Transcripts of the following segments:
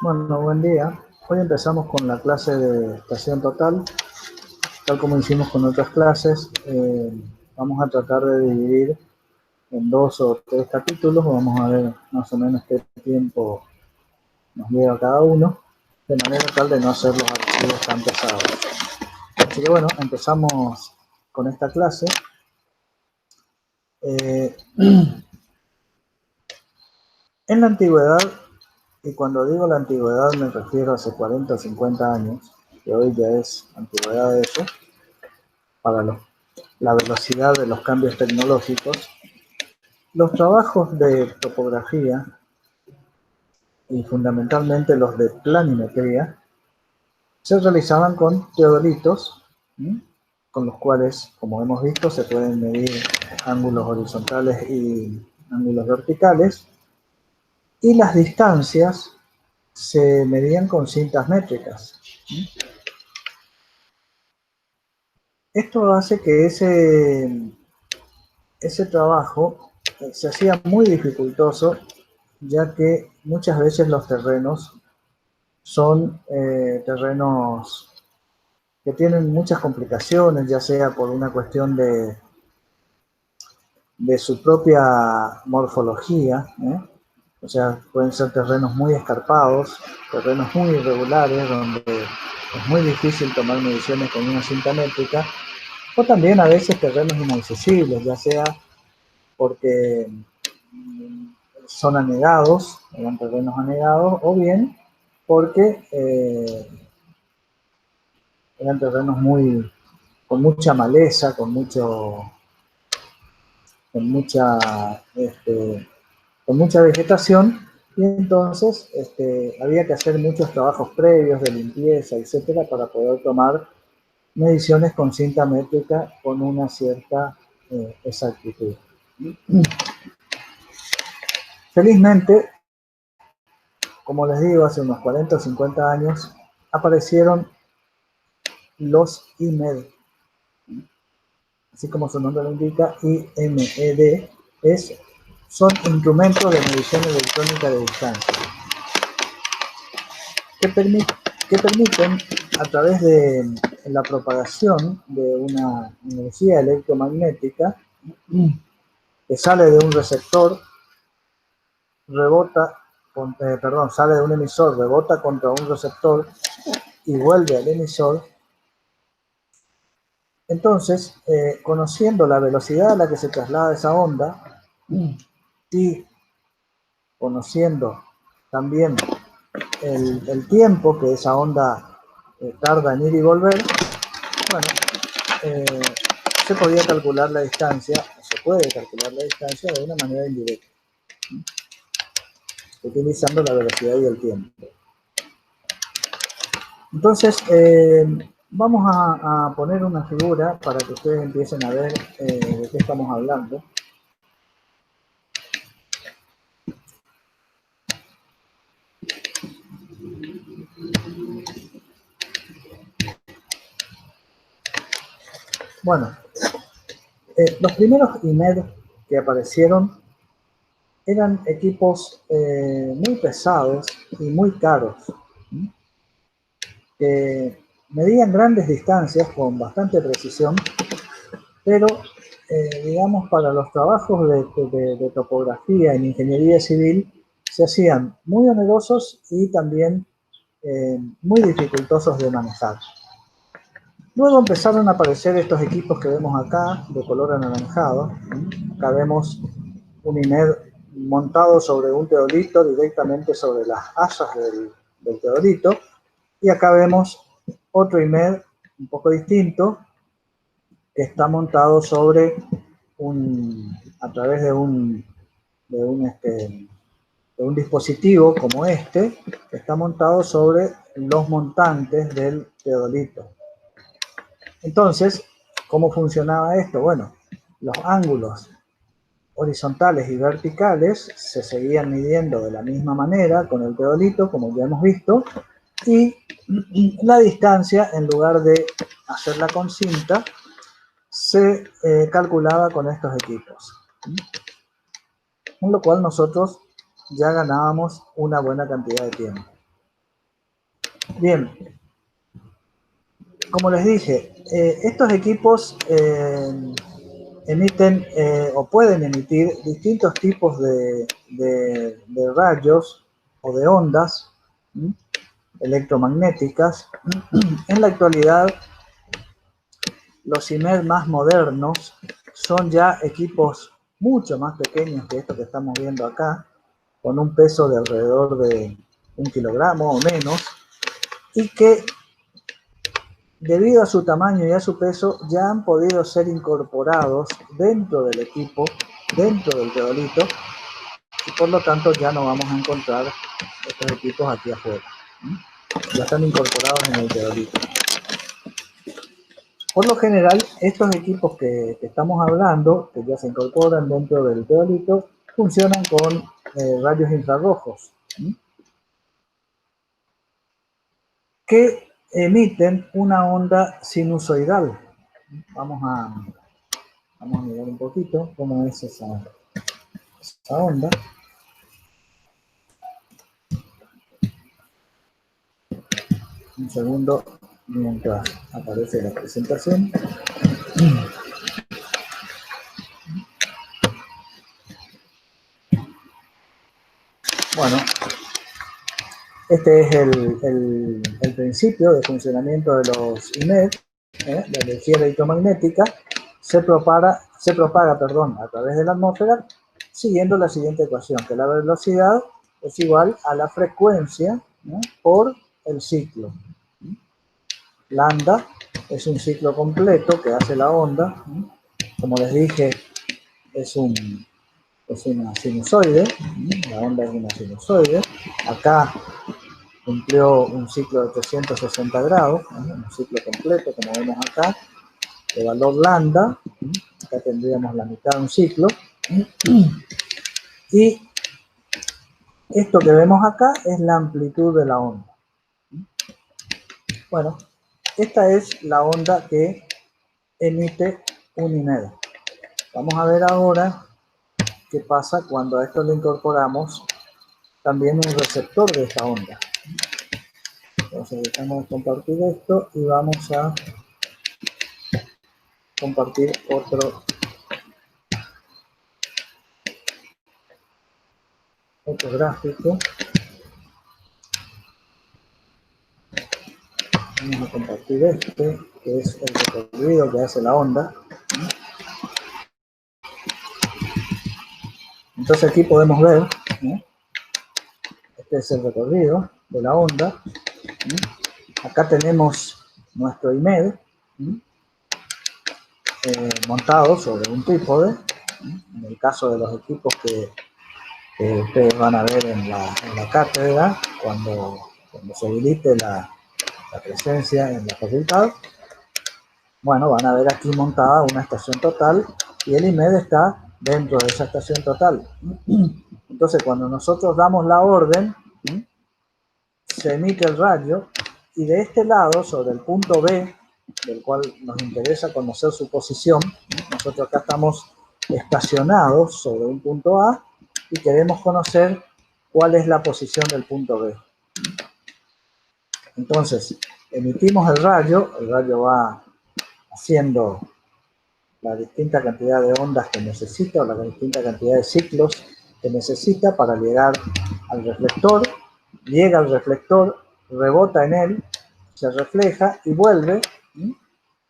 Bueno, buen día. Hoy empezamos con la clase de estación total. Tal como hicimos con otras clases, vamos a tratar de dividir en 2 o 3 capítulos. Vamos a ver más o menos qué tiempo nos lleva cada uno, de manera tal de no hacer los archivos tan pesados. Así que bueno, empezamos con esta clase. En la antigüedad, y cuando digo la antigüedad me refiero a hace 40 o 50 años, que hoy ya es antigüedad de eso, para la velocidad de los cambios tecnológicos, los trabajos de topografía y fundamentalmente los de planimetría se realizaban con teodolitos, con los cuales, como hemos visto, se pueden medir ángulos horizontales y ángulos verticales, y las distancias se medían con cintas métricas. Esto hace que ese trabajo se hacía muy dificultoso, ya que muchas veces los terrenos son terrenos que tienen muchas complicaciones, ya sea por una cuestión de su propia morfología, o sea, pueden ser terrenos muy escarpados, terrenos muy irregulares, donde es muy difícil tomar mediciones con una cinta métrica, o también a veces terrenos inaccesibles, ya sea porque son anegados, eran terrenos anegados, o bien porque eran terrenos con mucha maleza, con mucha vegetación, y entonces había que hacer muchos trabajos previos de limpieza, etcétera, para poder tomar mediciones con cinta métrica con una cierta exactitud. Felizmente, como les digo, hace unos 40 o 50 años aparecieron los IMED, así como su nombre lo indica, IMED, son instrumentos de medición electrónica de distancia, que permiten, a través de la propagación de una energía electromagnética que sale de un receptor, sale de un emisor, rebota contra un receptor y vuelve al emisor. Entonces, conociendo la velocidad a la que se traslada esa onda y conociendo también el tiempo que esa onda tarda en ir y volver, bueno, se podía calcular la distancia, o se puede calcular la distancia de una manera indirecta, utilizando la velocidad y el tiempo. Entonces, vamos a poner una figura para que ustedes empiecen a ver de qué estamos hablando. Bueno, los primeros IMED que aparecieron eran equipos muy pesados y muy caros, que medían grandes distancias con bastante precisión, pero digamos, para los trabajos de topografía en ingeniería civil se hacían muy onerosos y también muy dificultosos de manejar. Luego empezaron a aparecer estos equipos que vemos acá, de color anaranjado. Acá vemos un IMED montado sobre un teodolito, directamente sobre las asas del teodolito. Y acá vemos otro IMED un poco distinto, que está montado a través de un dispositivo como este, que está montado sobre los montantes del teodolito. Entonces, ¿cómo funcionaba esto? Bueno, los ángulos horizontales y verticales se seguían midiendo de la misma manera con el teodolito, como ya hemos visto, y la distancia, en lugar de hacerla con cinta, se calculaba con estos equipos. Con lo cual nosotros ya ganábamos una buena cantidad de tiempo. Bien, como les dije, estos equipos emiten o pueden emitir distintos tipos de rayos o de ondas electromagnéticas. En la actualidad, los IMED más modernos son ya equipos mucho más pequeños que estos que estamos viendo acá, con un peso de alrededor de 1 kilogramo o menos, y que debido a su tamaño y a su peso ya han podido ser incorporados dentro del equipo, dentro del teodolito, y por lo tanto ya no vamos a encontrar estos equipos aquí afuera. Ya están incorporados en el teodolito. Por lo general, estos equipos que estamos hablando, que ya se incorporan dentro del teodolito, funcionan con rayos infrarrojos, que emiten una onda sinusoidal. Vamos a mirar un poquito cómo es esa onda. Un segundo mientras aparece la presentación. Bueno, este es el principio de funcionamiento de los IMED, la energía electromagnética se propaga a través de la atmósfera siguiendo la siguiente ecuación, que la velocidad es igual a la frecuencia por el ciclo. Lambda es un ciclo completo que hace la onda. Como les dije, es una sinusoide, la onda es una sinusoide. Acá cumplió un ciclo de 360 grados, un ciclo completo, como vemos acá, de valor lambda. Acá tendríamos la mitad de un ciclo. Y esto que vemos acá es la amplitud de la onda. Bueno, esta es la onda que emite un IMED. Vamos a ver ahora qué pasa cuando a esto le incorporamos también un receptor de esta onda. Entonces dejamos de compartir esto y vamos a compartir otro gráfico. Vamos a compartir este, que es el recorrido que hace la onda. Entonces aquí podemos ver, este es el recorrido de la onda. Acá tenemos nuestro IMED montado sobre un trípode. En el caso de los equipos que ustedes van a ver en la cátedra, cuando se habilite la presencia en la facultad, bueno, van a ver aquí montada una estación total y el IMED está dentro de esa estación total. Entonces, cuando nosotros damos la orden, se emite el rayo y de este lado, sobre el punto B, del cual nos interesa conocer su posición, nosotros acá estamos estacionados sobre un punto A y queremos conocer cuál es la posición del punto B. Entonces, emitimos el rayo va haciendo la distinta cantidad de ondas que necesita o la distinta cantidad de ciclos que necesita para llegar al reflector. Llega al reflector, rebota en él, se refleja y vuelve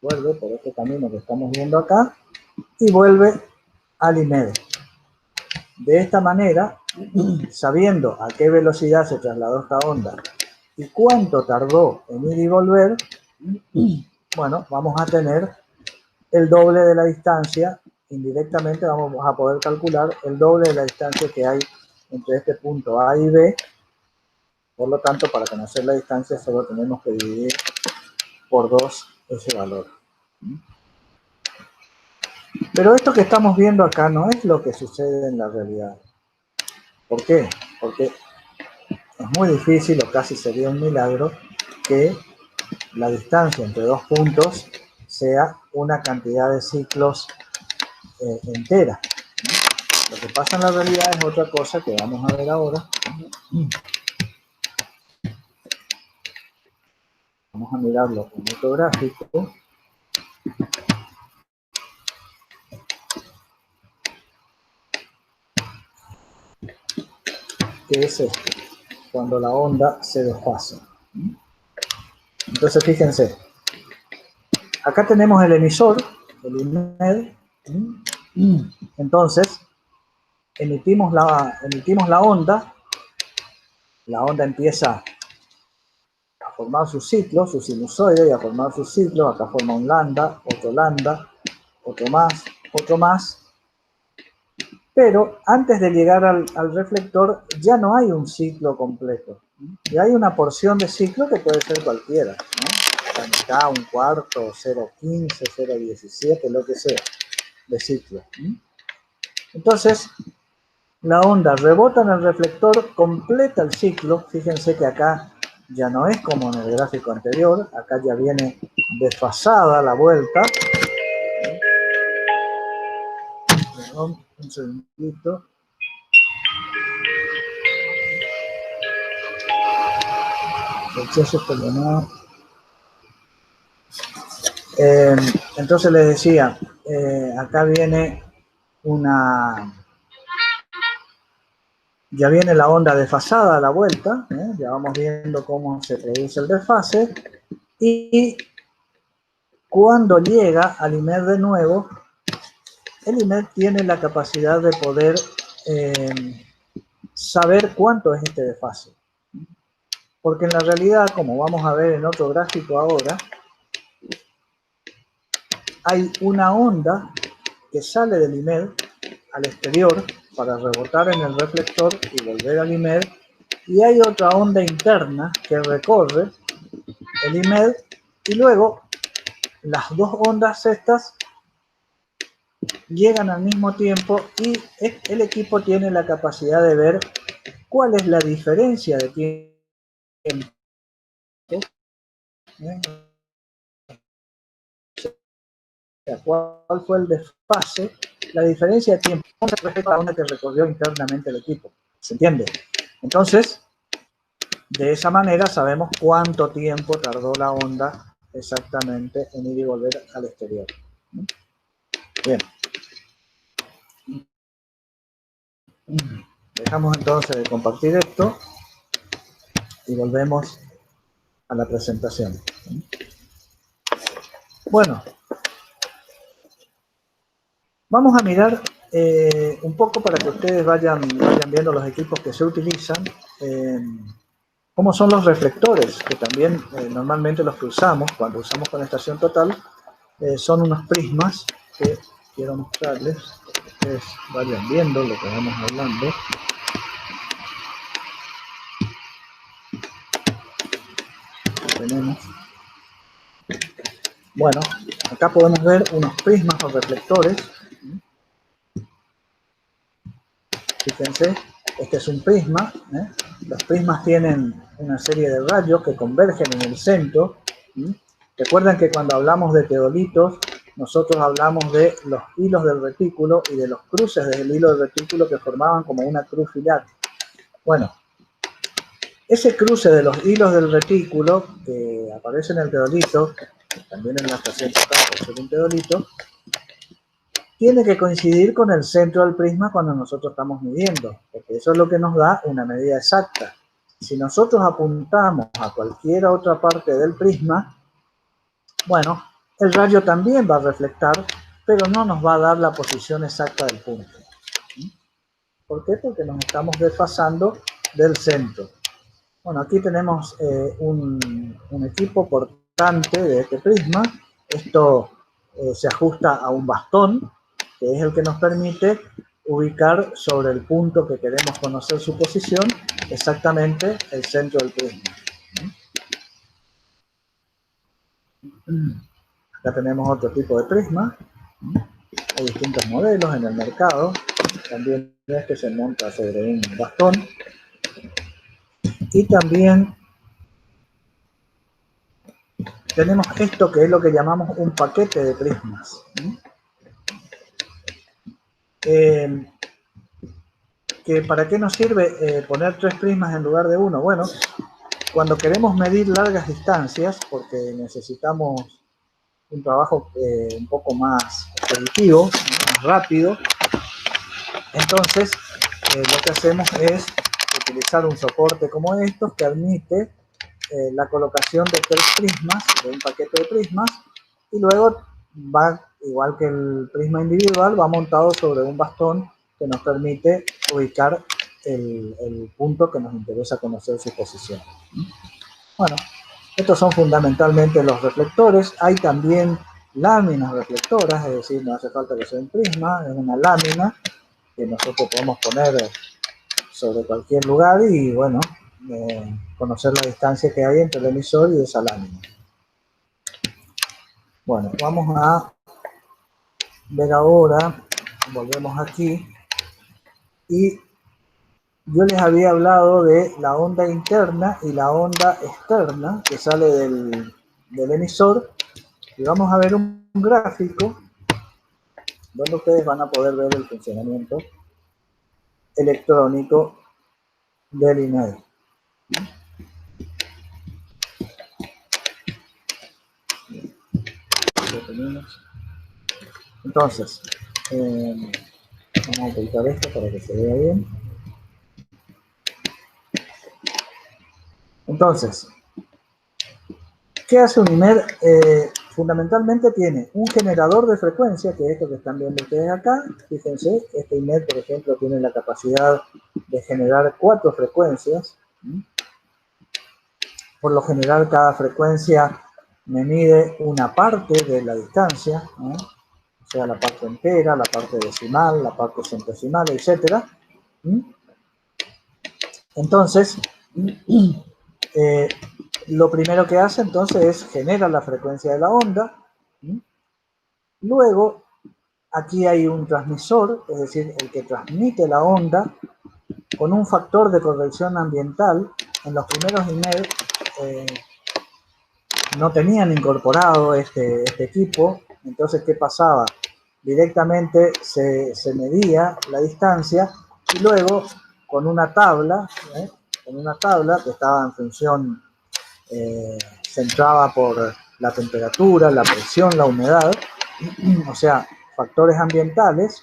por este camino que estamos viendo acá y vuelve al IMED. De esta manera, sabiendo a qué velocidad se trasladó esta onda y cuánto tardó en ir y volver, bueno, vamos a tener el doble de la distancia. Indirectamente vamos a poder calcular el doble de la distancia que hay entre este punto A y B. Por lo tanto, para conocer la distancia solo tenemos que dividir por 2 ese valor. Pero esto que estamos viendo acá no es lo que sucede en la realidad. ¿Por qué? Porque es muy difícil, o casi sería un milagro, que la distancia entre dos puntos sea una cantidad de ciclos entera. Lo que pasa en la realidad es otra cosa que vamos a ver ahora. Vamos a mirarlo en otro gráfico. Que es esto, cuando la onda se desfasa. Entonces fíjense, acá tenemos el emisor, el IMED. Entonces emitimos la onda empieza a formar su ciclo, su sinusoide, y a formar su ciclo. Acá forma un lambda, otro más. Pero antes de llegar al reflector ya no hay un ciclo completo. Y hay una porción de ciclo que puede ser cualquiera, ¿no? La mitad, un cuarto, 0,15, 0,17, lo que sea, de ciclo. Entonces, la onda rebota en el reflector, completa el ciclo. Fíjense que acá ya no es como en el gráfico anterior, acá ya viene desfasada la vuelta. Perdón, un segundito. Entonces les decía, acá viene ya viene la onda desfasada a la vuelta, ya vamos viendo cómo se produce el desfase, y cuando llega al IMED de nuevo, el IMED tiene la capacidad de poder saber cuánto es este desfase. Porque en la realidad, como vamos a ver en otro gráfico ahora, hay una onda que sale del IMED al exterior para rebotar en el reflector y volver al IMED, y hay otra onda interna que recorre el IMED, y luego las dos ondas estas llegan al mismo tiempo, y el equipo tiene la capacidad de ver cuál es la diferencia de tiempo, cuál fue el desfase, la diferencia de tiempo respecto a la onda que recorrió internamente el equipo. ¿Se entiende? Entonces, de esa manera sabemos cuánto tiempo tardó la onda exactamente en ir y volver al exterior. Bien. Dejamos entonces de compartir esto y volvemos a la presentación. Bueno, vamos a mirar un poco para que ustedes vayan viendo los equipos que se utilizan. ¿Cómo son los reflectores? Que también normalmente los que usamos cuando usamos conectación total son unos prismas que quiero mostrarles para que ustedes vayan viendo lo que vamos hablando. Tenemos. Bueno, acá podemos ver unos prismas o reflectores. Fíjense, este es un prisma. Los prismas tienen una serie de rayos que convergen en el centro. Recuerden que cuando hablamos de teodolitos, nosotros hablamos de los hilos del retículo y de los cruces del hilo del retículo que formaban como una cruz filar. Bueno, ese cruce de los hilos del retículo que aparece en el teodolito, también en la estación total por ser un teodolito, tiene que coincidir con el centro del prisma cuando nosotros estamos midiendo, porque eso es lo que nos da una medida exacta. Si nosotros apuntamos a cualquier otra parte del prisma, bueno, el rayo también va a reflectar, pero no nos va a dar la posición exacta del punto. ¿Por qué? Porque nos estamos desfasando del centro. Bueno, aquí tenemos un equipo portante de este prisma. Esto se ajusta a un bastón, que es el que nos permite ubicar sobre el punto que queremos conocer su posición, exactamente el centro del prisma. Acá tenemos otro tipo de prisma. Hay distintos modelos en el mercado. También este se monta sobre un bastón. Y también tenemos esto que es lo que llamamos un paquete de prismas. que ¿para qué nos sirve poner 3 prismas en lugar de uno? Bueno, cuando queremos medir largas distancias, porque necesitamos un trabajo un poco más expeditivo, más rápido, entonces lo que hacemos es utilizar un soporte como estos que admite la colocación de 3 prismas, de un paquete de prismas, y luego va, igual que el prisma individual, va montado sobre un bastón que nos permite ubicar el punto que nos interesa conocer su posición. Bueno, estos son fundamentalmente los reflectores. Hay también láminas reflectoras, es decir, no hace falta que sea un prisma, es una lámina que nosotros podemos poner sobre cualquier lugar y, bueno, conocer la distancia que hay entre el emisor y esa lámina. Bueno, vamos a ver ahora, volvemos aquí, y yo les había hablado de la onda interna y la onda externa que sale del emisor, y vamos a ver un gráfico donde ustedes van a poder ver el funcionamiento electrónico del INED. Entonces, vamos a ocultar esto para que se vea bien. Entonces, ¿qué hace un IMED? Fundamentalmente tiene un generador de frecuencia, que es esto que están viendo ustedes acá. Fíjense, este IMED, por ejemplo, tiene la capacidad de generar 4 frecuencias. Por lo general, cada frecuencia me mide una parte de la distancia, ¿no? O sea, la parte entera, la parte decimal, la parte centesimal, etc. Entonces, lo primero que hace entonces es generar la frecuencia de la onda. Luego, aquí hay un transmisor, es decir, el que transmite la onda con un factor de corrección ambiental. En los primeros IMED no tenían incorporado este equipo. Entonces, ¿qué pasaba? Directamente se medía la distancia y luego con una tabla que estaba en función, se entraba por la temperatura, la presión, la humedad, o sea, factores ambientales,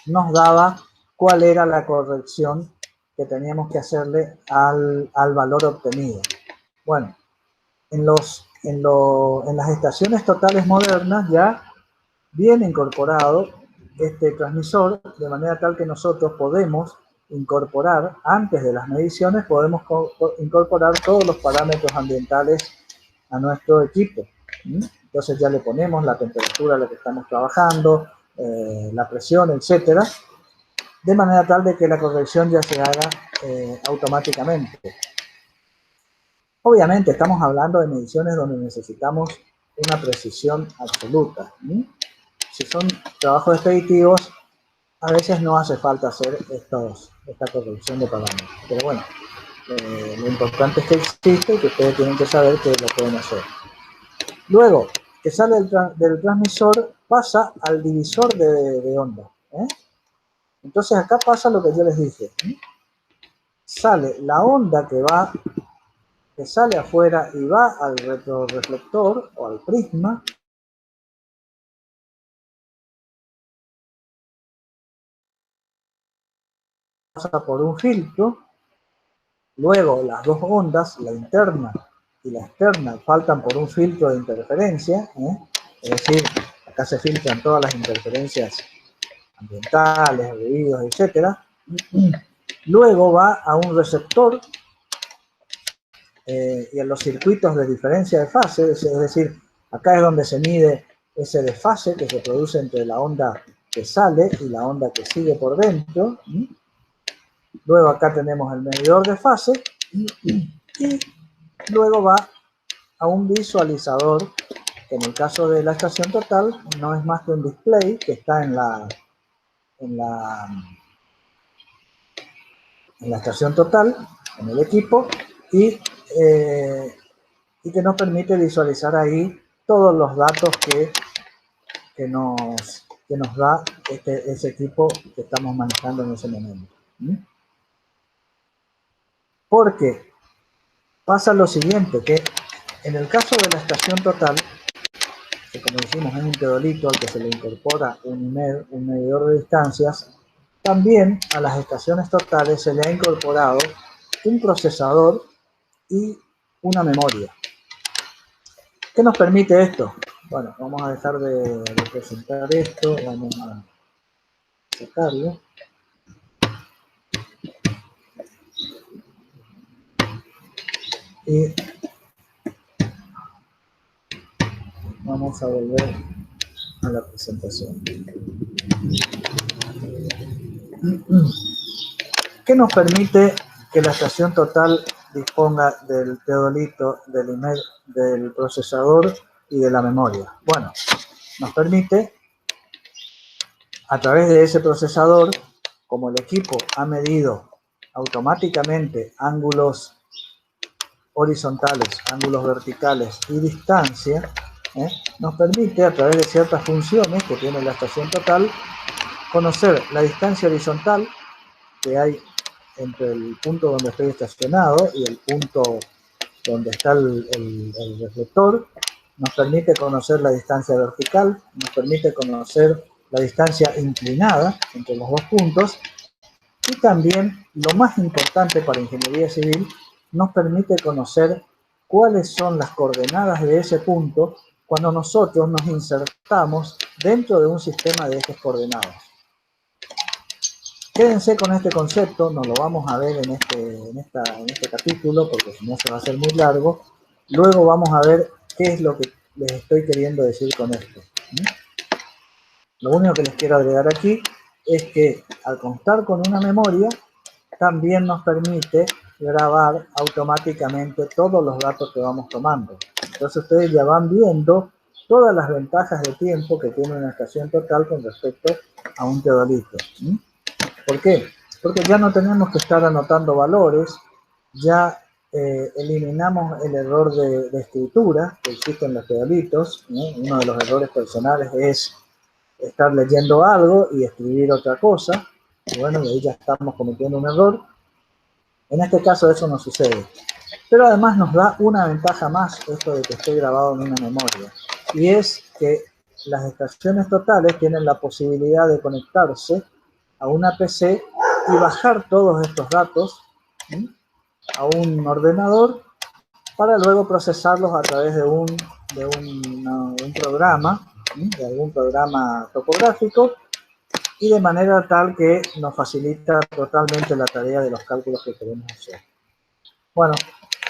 nos daba cuál era la corrección que teníamos que hacerle al valor obtenido. Bueno, en las estaciones totales modernas ya viene incorporado este transmisor, de manera tal que nosotros podemos incorporar, antes de las mediciones, podemos incorporar todos los parámetros ambientales a nuestro equipo. Entonces ya le ponemos la temperatura a la que estamos trabajando, la presión, etcétera, de manera tal de que la corrección ya se haga automáticamente. Obviamente estamos hablando de mediciones donde necesitamos una precisión absoluta. Si son trabajos expeditivos, a veces no hace falta hacer esta corrección de parámetros. Pero bueno, lo importante es que existe y que ustedes tienen que saber que lo pueden hacer. Luego, que sale del transmisor, pasa al divisor de onda. Entonces acá pasa lo que yo les dije. Sale la onda que sale afuera y va al retroreflector o al prisma. Pasa por un filtro. Luego las dos ondas, la interna y la externa, faltan por un filtro de interferencia. Es decir, acá se filtran todas las interferencias ambientales, ruidos, etc. Luego va a un receptor y en los circuitos de diferencia de fase, es decir, acá es donde se mide ese desfase que se produce entre la onda que sale y la onda que sigue por dentro. Luego acá tenemos el medidor de fase y luego va a un visualizador, que en el caso de la estación total no es más que un display que está en la estación total, en el equipo, y que nos permite visualizar ahí todos los datos que nos da ese equipo que estamos manejando en ese momento. ¿Mm? Porque pasa lo siguiente, que en el caso de la estación total, que como decimos es un teodolito al que se le incorpora un IMED, un medidor de distancias, también a las estaciones totales se le ha incorporado un procesador y una memoria. ¿Qué nos permite esto? Bueno, vamos a dejar de presentar esto, vamos a sacarlo. Y vamos a volver a la presentación. ¿Qué nos permite que la estación total disponga del teodolito, del IMED, del procesador y de la memoria? Bueno, nos permite, a través de ese procesador, como el equipo ha medido automáticamente ángulos horizontales, ángulos verticales y distancia, nos permite, a través de ciertas funciones que tiene la estación total, conocer la distancia horizontal que hay entre el punto donde estoy estacionado y el punto donde está el reflector. Nos permite conocer la distancia vertical, nos permite conocer la distancia inclinada entre los dos puntos y también, lo más importante para ingeniería civil, nos permite conocer cuáles son las coordenadas de ese punto cuando nosotros nos insertamos dentro de un sistema de ejes coordenados. Quédense con este concepto, nos lo vamos a ver en este capítulo, porque si no se va a hacer muy largo. Luego vamos a ver qué es lo que les estoy queriendo decir con esto. Lo único que les quiero agregar aquí es que al contar con una memoria, también nos permite grabar automáticamente todos los datos que vamos tomando. Entonces ustedes ya van viendo todas las ventajas de tiempo que tiene una estación total con respecto a un teodolito. ¿Por qué? Porque ya no tenemos que estar anotando valores, ya eliminamos el error de escritura que existe en los teodolitos. Uno de los errores personales es estar leyendo algo y escribir otra cosa. Y bueno, ahí ya estamos cometiendo un error. En este caso eso no sucede. Pero además nos da una ventaja más esto de que esté grabado en una memoria. Y es que las estaciones totales tienen la posibilidad de conectarse a una PC y bajar todos estos datos a un ordenador para luego procesarlos a través de un programa, de algún programa topográfico, y de manera tal que nos facilita totalmente la tarea de los cálculos que queremos hacer. Bueno,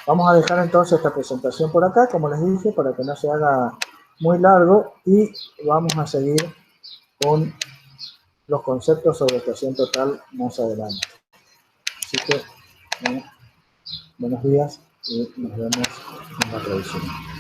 vamos a dejar entonces esta presentación por acá, como les dije, para que no se haga muy largo, y vamos a seguir con los conceptos sobre estación total más adelante. Así que, buenos días y nos vemos en la próxima.